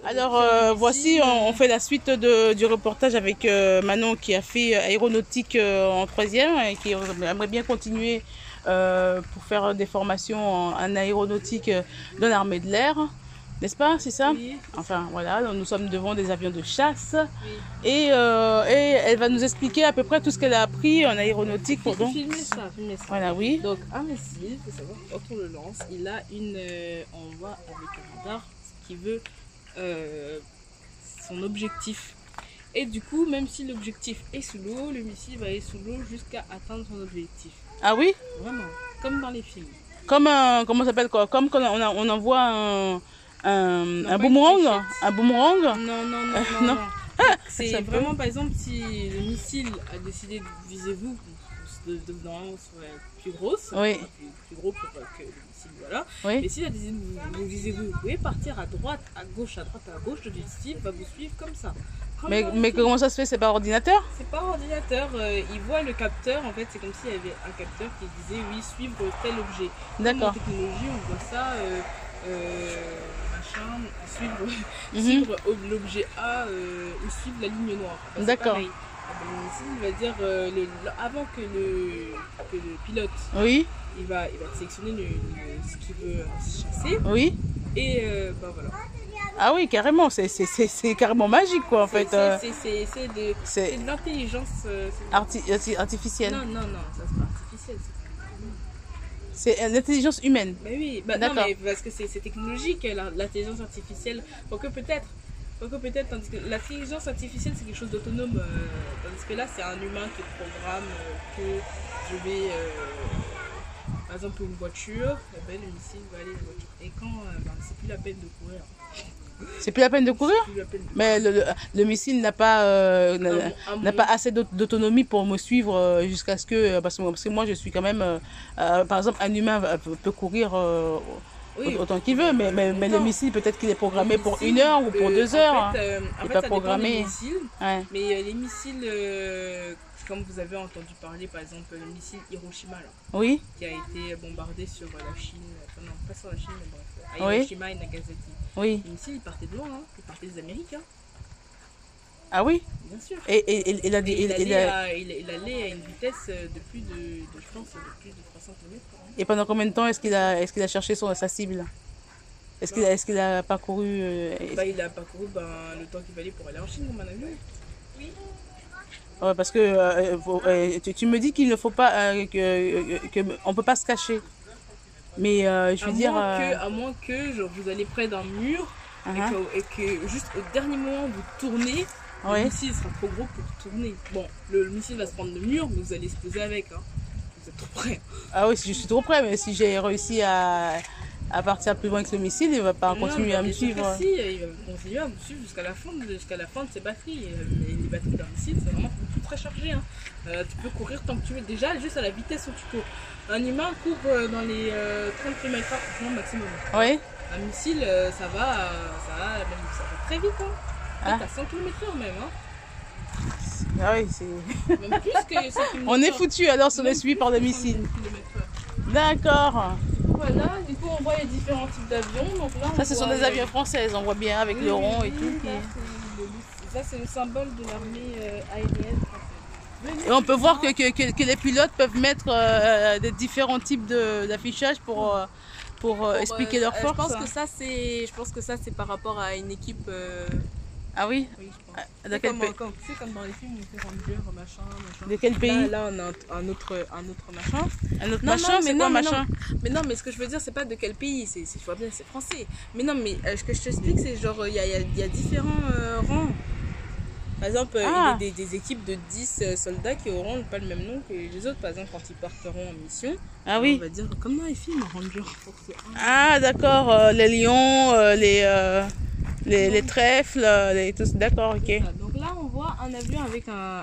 Alors, voici, on fait la suite du reportage avec Manon qui a fait aéronautique en 3e et qui aimerait bien continuer pour faire des formations en aéronautique dans l'armée de l'air. N'est-ce pas, c'est ça? Oui. Enfin, voilà, nous sommes devant des avions de chasse. Oui. Et elle va nous expliquer à peu près tout ce qu'elle a appris en aéronautique. Filmez ça. Voilà, oui. Donc, un missile, il faut savoir, quand on le lance, il a une... on voit avec un radar ce qui veut son objectif. Et du coup, même si l'objectif est sous l'eau, le missile va aller sous l'eau jusqu'à atteindre son objectif. Ah oui? Vraiment, comme dans les films. Comme un... Comment ça s'appelle quoi? Comme quand on envoie un boomerang? Un boomerang? Non. C'est vraiment, par exemple, si le missile a décidé de viser vous, normalement soit plus grosse, oui. plus gros pour que le missile, voilà. Oui. Et s'il a décidé de vous viser vous, pouvez partir à droite, à gauche, le missile va vous suivre comme ça. Mais comment ça se fait? C'est par ordinateur? C'est par ordinateur, il voit le capteur, en fait c'est comme s'il y avait un capteur qui disait oui, suivre tel objet. D'accord. En technologie on voit ça, suivre l'objet A ou suivre la ligne noire. D'accord. Le missile il va dire, avant que le pilote, oui. il va sélectionner ce qu'il veut chasser. Oui. Et bah voilà. Ah oui, carrément, c'est carrément magique quoi en fait. C'est de l'intelligence artificielle. Non, ça c'est pas artificiel. C'est l'intelligence humaine. Mais oui, bah, non, mais parce que c'est technologique l'intelligence artificielle. Donc peut-être, tandis que l'intelligence artificielle c'est quelque chose d'autonome, tandis que là c'est un humain qui programme que je vais, par exemple une voiture, le missile va aller dans la voiture. Et quand c'est plus la peine de courir. C'est plus la peine de courir? Mais le missile n'a pas, pas assez d'autonomie pour me suivre jusqu'à ce que... Parce que moi, je suis quand même... par exemple, un humain peut courir autant qu'il veut, mais le missile, peut-être qu'il est programmé pour 1 heure ou pour 2 heures. Il n'est pas programmé. Mais les missiles... comme vous avez entendu parler, par exemple, le missile Hiroshima, là, oui. qui a été bombardé sur la Chine, enfin non, pas sur la Chine, mais bref, à oui. Hiroshima et Nagasaki. Oui. Le missile, il partait de loin, hein. Il partait des Américains. Ah oui? Bien sûr. Et il allait à une vitesse de plus de, je pense, de plus de 300 km. Et pendant combien de temps est-ce qu'il a cherché sa cible? Est-ce qu'il a parcouru il a parcouru le temps qu'il fallait pour aller en Chine, comme un avion. Oui. Ouais, parce que tu me dis qu'il ne faut pas on peut pas se cacher. Mais je veux dire à moins que genre, vous allez près d'un mur et que juste au dernier moment vous tournez, le missile sera trop gros pour tourner. Bon, le missile va se prendre le mur, mais vous allez se poser avec. Hein. Vous êtes trop près. Ah oui, je suis trop près, mais si j'ai réussi à partir plus loin que le missile, il ne va pas continuer à me suivre. Si, il va continuer à vous suivre jusqu'à la fin de ses batteries. Et les batteries d'un missile, c'est vraiment très chargé. Hein. Tu peux courir tant que tu veux. Déjà, juste à la vitesse où tu cours. Un humain court dans les 30 km/h maximum. Oui. Un missile, ça va très vite. Hein. À 100 km/h même. Hein. Ah oui, c'est... Même plus que 100 km/h. On est foutu alors si on est suivi par le missile. D'accord. Voilà, du coup on voit les différents types d'avions. Ça, ce sont des avions français, on voit bien avec le rond et tout. Ça, c'est le symbole de l'armée aérienne française. Et on peut voir que les pilotes peuvent mettre des différents types d'affichage pour expliquer leur force. Je pense que ça, c'est par rapport à une équipe... Ah oui? Oui, je pense. C'est comme dans les films, on fait ranger, machin. De quel pays? Là, on a un autre machin. Un autre machin, c'est quoi machin? Mais non, mais ce que je veux dire, c'est pas de quel pays, je vois bien, c'est français. Mais non, mais ce que je t'explique, c'est genre, il y a différents rangs. Par exemple, il y a des équipes de 10 soldats qui auront pas le même nom que les autres. Par exemple, quand ils partiront en mission, on va dire, comme dans les films, Ranger Force 1. Ah, d'accord, les lions, les trèfles, tout ça. D'accord, ok. Donc là, on voit un avion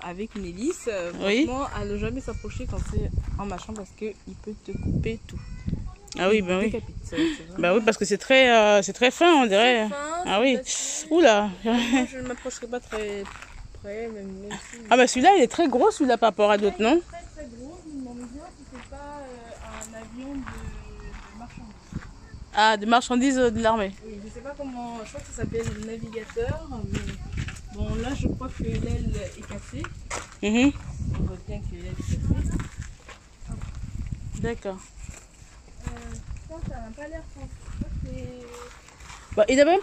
avec une hélice. Franchement, à ne jamais s'approcher quand c'est en machin parce qu'il peut te couper tout. Ah oui, ben oui. Bah oui, parce que c'est très fin, on dirait. Ah oui. Oula. Moi, je ne m'approcherai pas très près, même si... Ah bah celui-là, il est très gros, celui-là, par rapport à d'autres, non? Très gros. Je me demande bien si c'est pas un avion de marchandise. Ah, des marchandises de l'armée. Oui, je sais pas comment, je crois que ça s'appelle le navigateur, mais bon là je crois que l'aile est cassée. Mhm. On voit bien que l'aile est cassée. D'accord. Ça n'a pas l'air français. Ça, c'est... Bah, il a même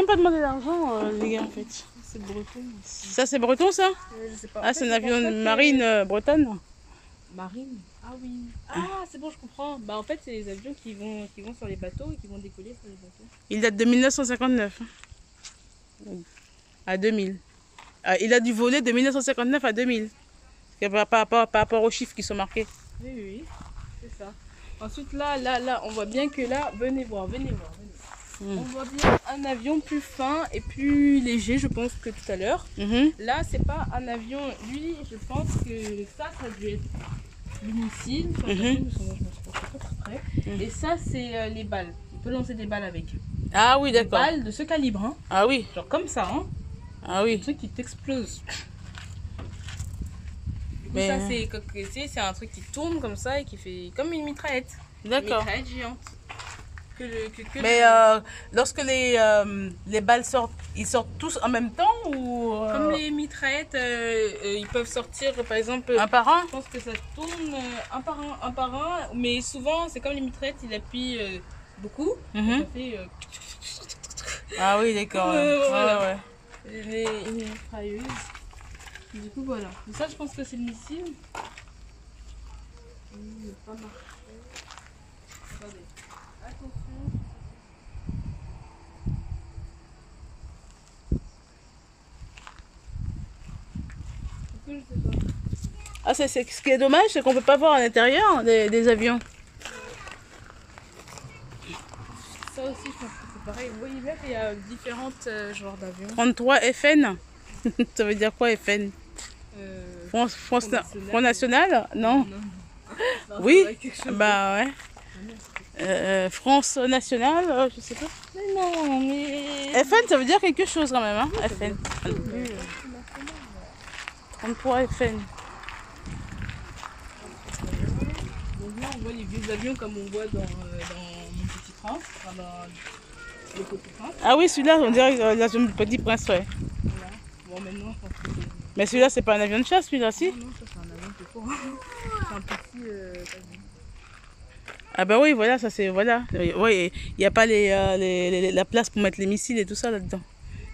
pas demandé d'argent, les gars, en fait. C'est breton. Ça, c'est breton, ça? Je sais pas. Ah, En c'est fait, un je pense avion pas de que- marine bretonne. Marine. Ah oui. Ah, c'est bon, je comprends. Bah en fait, c'est les avions qui vont sur les bateaux et qui vont décoller sur les bateaux. Il date de 1959 à 2000. Ah, il a dû voler de 1959 à 2000. Par rapport aux chiffres qui sont marqués. Oui, oui, oui. C'est ça. Ensuite, là, on voit bien que là, venez voir, venez voir. On voit bien un avion plus fin et plus léger, je pense, que tout à l'heure. Mhm. Là, c'est pas un avion. Lui, je pense que ça a dû être le missile. Enfin, Mhm. je me suis pas très près. Et ça, c'est les balles. On peut lancer des balles avec. Ah oui, Des d'accord. balles de ce calibre, hein. Ah oui, Genre comme ça, hein. ah Un oui. truc qui t'explose. Du coup, Mais- ça, c'est un truc qui tourne comme ça et qui fait comme une mitraillette. Une D'accord. mitraillette géante. Mais lorsque les balles sortent, ils sortent tous en même temps ou Comme les mitraillettes, ils peuvent sortir, par exemple, un par un? je pense que ça tourne un par un, mais souvent, c'est comme les mitraillettes, ils appuient beaucoup. Mhm. Ça fait Ah oui, d'accord. Voilà. Ouais, ouais. les mitrailleuses. Du coup, voilà. Mais ça, je pense que c'est le missile. Il n'a pas marché. Attendez. Attention. Du coup, je sais pas. Ah, ce qui est dommage, c'est qu'on peut pas voir à l'intérieur des avions. Ça aussi, je pense que c'est pareil. Vous voyez bien qu'il y a différentes genres d'avions. 33 FN. Ça veut dire quoi FN? Front National? Non. Non, Oui. c'est quelque chose Bah ouais. France Nationale, je sais pas. Mais non, mais... FN, ça veut dire quelque chose quand même, hein? FN. 33 FN. Donc là, on voit les vieux avions comme on voit dans Mon Petit Prince, enfin, dans Le Petit Prince. Ah oui, celui-là, on dirait l'avion du Petit Prince, ouais. Voilà. Bon, maintenant, je pense que c'est... Mais celui-là, c'est pas un avion de chasse, celui-là, si? Non, ça, c'est un avion tout court. C'est un petit avion. Ah bah oui, voilà, ça c'est... Voilà. Ouais, il n'y a pas la place pour mettre les missiles et tout ça là-dedans.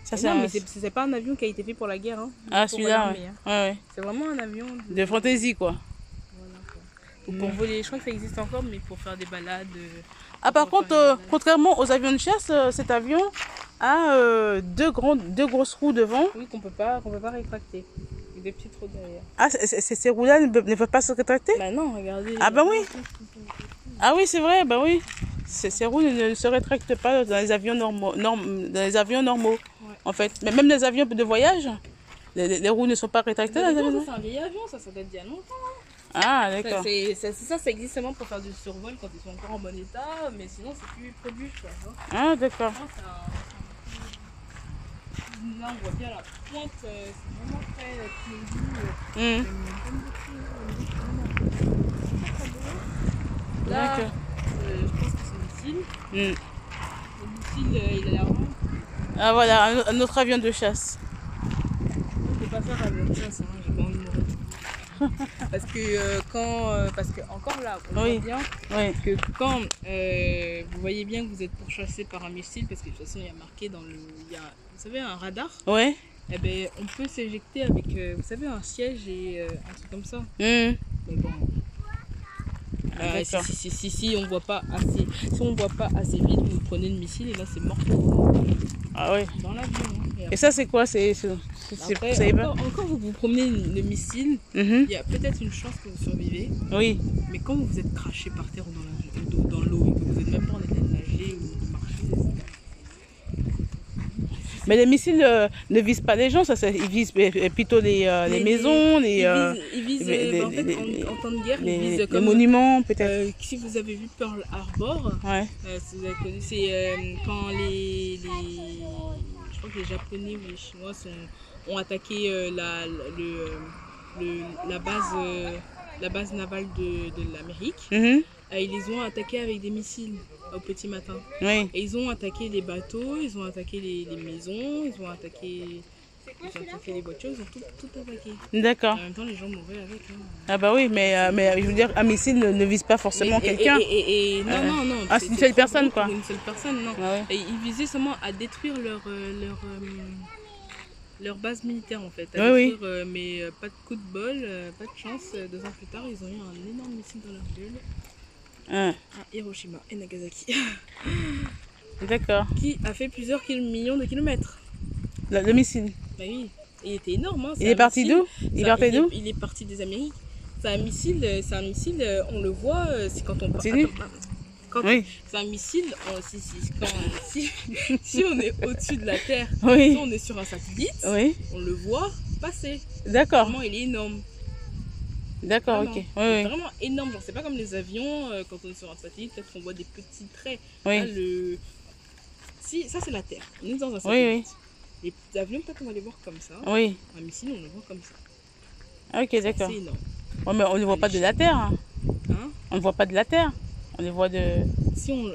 Ça, Non, mais c'est pas un avion qui a été fait pour la guerre. Hein. Ah, Pour celui-là, l'armée, ouais. hein. Ouais. C'est vraiment un avion De fantaisie, quoi. Voilà, quoi. Ou pour voler, je crois que ça existe encore, mais pour faire des balades. Ah, par pour contre, faire des balades. contrairement aux avions de chasse, cet avion a deux grosses roues devant. Oui, qu'on peut pas rétracter. Et des petites trous derrière. Ah, ces roues-là ne peuvent pas se rétracter? Bah non, regardez. Ah bah oui. Ah oui, c'est vrai, bah oui. Ces roues ne se rétractent pas dans les avions normaux, Ouais. en fait. Mais même les avions de voyage, les roues ne sont pas rétractées dans les avions. C'est un vieil avion, ça date d'il y a longtemps. Ah, Ça, d'accord. ça existe seulement pour faire du survol quand ils sont encore en bon état, mais sinon c'est plus produit, quoi. Tu vois. Ah, d'accord. Non, là, on voit bien la pointe, c'est vraiment très clean. Hmm. Là, D'accord. je pense que c'est le missile. Hmm. Le missile, il a l'air vraiment. Ah voilà, un autre avion de chasse. Je ne peux pas faire avec ça, hein, j'ai pas envie de mourir. Parce que encore là, on Oui. voit bien Oui. que quand vous voyez bien que vous êtes pourchassé par un missile, parce que de toute façon il y a marqué il y a, vous savez, un radar, Ouais. eh ben, on peut s'éjecter avec, vous savez, un siège et un truc comme ça. Hmm. Mais bon. D'accord. Si on voit pas assez, si on voit pas assez vite, vous prenez le missile et là c'est mort Ah oui. dans l'avion. Hein. Et ça, c'est quoi? C'est Après, vous savez pas? encore vous promenez le missile, Mhm. il y a peut-être une chance que vous survivez, Oui. mais quand vous êtes craché par terre ou dans l'eau et que vous n'êtes même pas en état de nager ou de marcher, Mais les missiles ne visent pas les gens, ils visent plutôt les maisons, ils visent les- en fait, les- en temps de guerre, ils les visent comme monuments, peut-être. si vous avez vu Pearl Harbor, Ouais. si vous avez connu, c'est quand je crois que les Japonais ou les Chinois ont attaqué la base la base navale de l'Amérique. Ils les ont attaqués avec des missiles au petit matin. Oui. Et ils ont attaqué les bateaux, ils ont attaqué les maisons, ils ont attaqué les voitures, ils ont tout attaqué. D'accord. En même temps, les gens mouraient avec. Hein. Ah bah oui, mais je veux dire, un missile ne vise pas forcément quelqu'un. Non. Ah, c'est une seule personne, quoi. Une seule personne, non. Ah ouais. Et ils visaient seulement à détruire leur base militaire, en fait. À Oui, détruire, mais pas de coup de bol, pas de chance. 2 ans plus tard, ils ont eu un énorme missile dans leur gueule. À Hiroshima et Nagasaki. D'accord. Qui a fait plusieurs millions de kilomètres. Le missile. Bah oui, il était énorme. Hein. Il est parti d'où? Il est parti des Amériques. C'est un missile, on le voit, c'est quand on parle. Oui. C'est un missile, si on est au-dessus de la Terre, oui. Si on est sur un satellite, oui. On le voit passer. D'accord. Vraiment, il est énorme. D'accord, ok. Il est vraiment énorme. Genre, c'est pas comme les avions, quand on est sur un satellite, peut-être qu'on voit des petits traits. Oui. Là, si, ça c'est la Terre. On est dans un satellite. Oui. Les avions, peut-être on va les voir comme ça. Oui. Un missile, on le voit comme ça. Ok, d'accord. C'est énorme. Ouais, mais on ne voit pas de la Terre. Hein. On ne voit pas de la Terre. On les voit de... Si on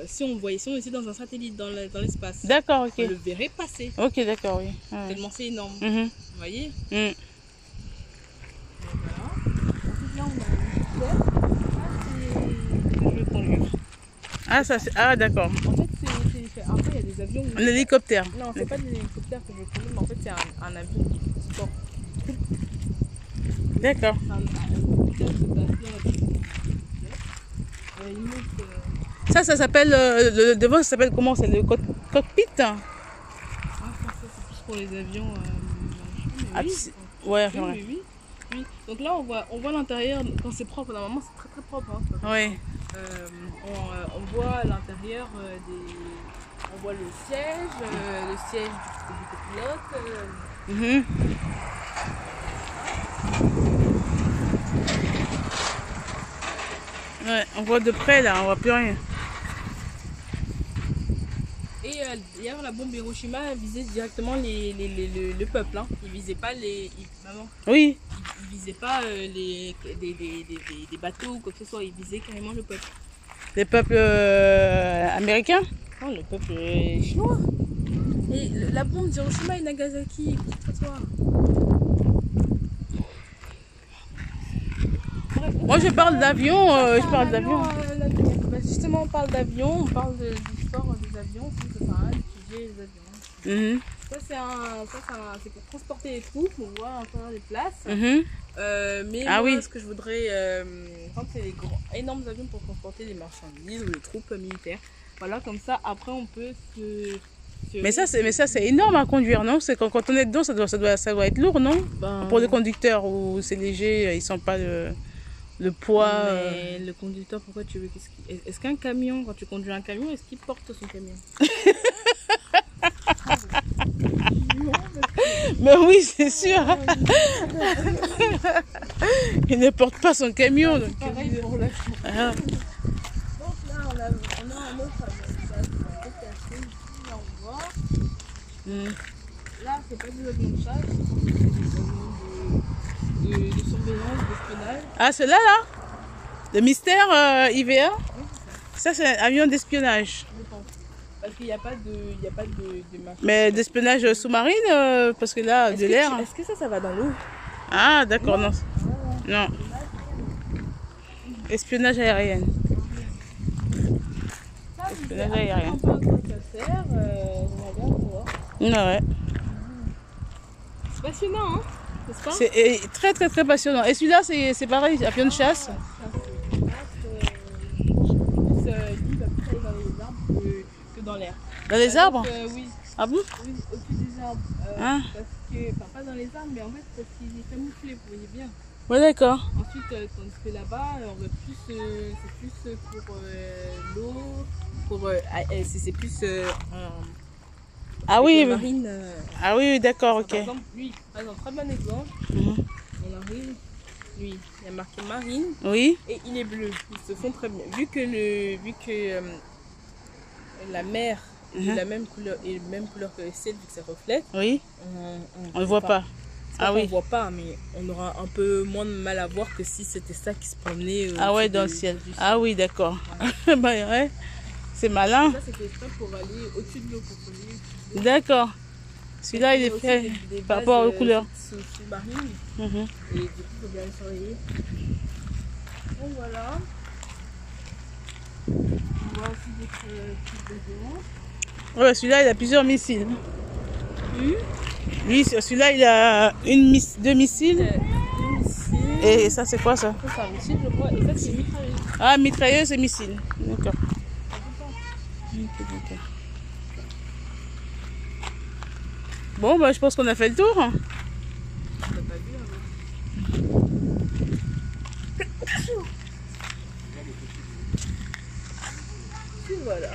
était dans un satellite dans l'espace, d'accord, ok. On le verrait passer. Ok, d'accord, oui. Tellement c'est énorme. Vous voyez Voilà. Là, on a Ah, d'accord. En fait, après, il y a des avions... Un hélicoptère. Non, c'est pas des hélicoptères que je conduis, mais en fait, c'est un avion de sport. D'accord. Ça s'appelle... le devant, ça s'appelle comment? C'est le cockpit? Ah, c'est plus pour les avions... ouais, oui. Donc là, on voit l'intérieur, quand c'est propre, normalement c'est très très propre. Hein, oui. On voit à l'intérieur on voit le siège du copilote. Ouais, on voit de près là, on voit plus rien. Et d'ailleurs, la bombe Hiroshima visait directement le peuple. Hein. Il visait pas maman. Oui. Il visait pas des bateaux ou quoi que ce soit. Il visait carrément le peuple. Les peuples américains? Non, le peuple chinois. Et la bombe d'Hiroshima et Nagasaki, toi. Moi je parle d'avion, justement, on parle d'avion, on parle de l'histoire des avions, ça sert à rien d'étudier les avions. Ça c'est pour transporter les troupes, on voit encore les places. Mais moi, ce que je voudrais, quand c'est les énormes avions pour transporter des marchandises ou les troupes militaires, voilà, comme ça, après on peut Mais ça c'est énorme à conduire, non? C'est quand on est dedans, ça doit être lourd, non? Pour les conducteurs, ou c'est léger, ils sentent pas le poids. Mais le conducteur, pourquoi tu veux est-ce qu'un camion, quand tu conduis un camion, est-ce qu'il porte son camion? Mais oui, c'est sûr. Il ne porte pas son camion. Donc pareil pour la... Donc là, on a un autre avion. Là, on voit. Là, c'est pas des avions de chasse, c'est des avions de surveillance, d'espionnage. Ah, celui-là, là? Le mystère IVA? Oui, ça, c'est un avion d'espionnage. Je pense. Parce qu'il n'y a pas de marché. Mais d'espionnage sous-marine, parce que là, de l'air. Est-ce que ça va dans l'eau? Ah, d'accord, non. Non. Espionnage aérien. Espionnage aérien. On va bien voir. Ouais. C'est passionnant, hein? N'est-ce pas? C'est très très très passionnant. Et celui-là, c'est pareil, avion de chasse. Lui, va plus aller dans les arbres que dans l'air. Dans les arbres? Oui. Ah bon? Oui, au-dessus des arbres. Parce que, enfin, pas dans les arbres, mais en fait, parce qu'il est camouflé, vous voyez bien. Ouais, d'accord. Ensuite, tandis que là-bas, c'est plus pour l'eau, c'est plus ah oui, marine. Ah oui, d'accord, ok. Par exemple, lui, très bon exemple. On arrive, lui, il y a marqué marine. Oui. Et il est bleu. Ils se font très bien. Vu que la mer est de la même couleur que le ciel, vu que ça reflète. Oui. On ne le voit pas. Ah oui. On voit pas, mais on aura un peu moins de mal à voir que si c'était ça qui se promenait. Ah ouais, dans le ciel. Ah oui, d'accord. Bah, ouais. C'est malin. Ça, c'était exprès pour aller au-dessus de l'eau, pour poser. D'accord. Celui-là, il est fait par rapport aux couleurs. Sous-marines. Mhm. Et du coup, il faut bien le surveiller. Donc voilà. On voit aussi d'autres types de drones. Ouais, celui-là, il a plusieurs missiles. Lui, celui-là, il a deux missiles. Et ça, c'est quoi ça? Ça, c'est un missile, je crois. Et ça, c'est une mitrailleuse. Ah, mitrailleuse et missile. D'accord. Ok. Bon, bah, je pense qu'on a fait le tour. On n'a pas vu avant. Voilà.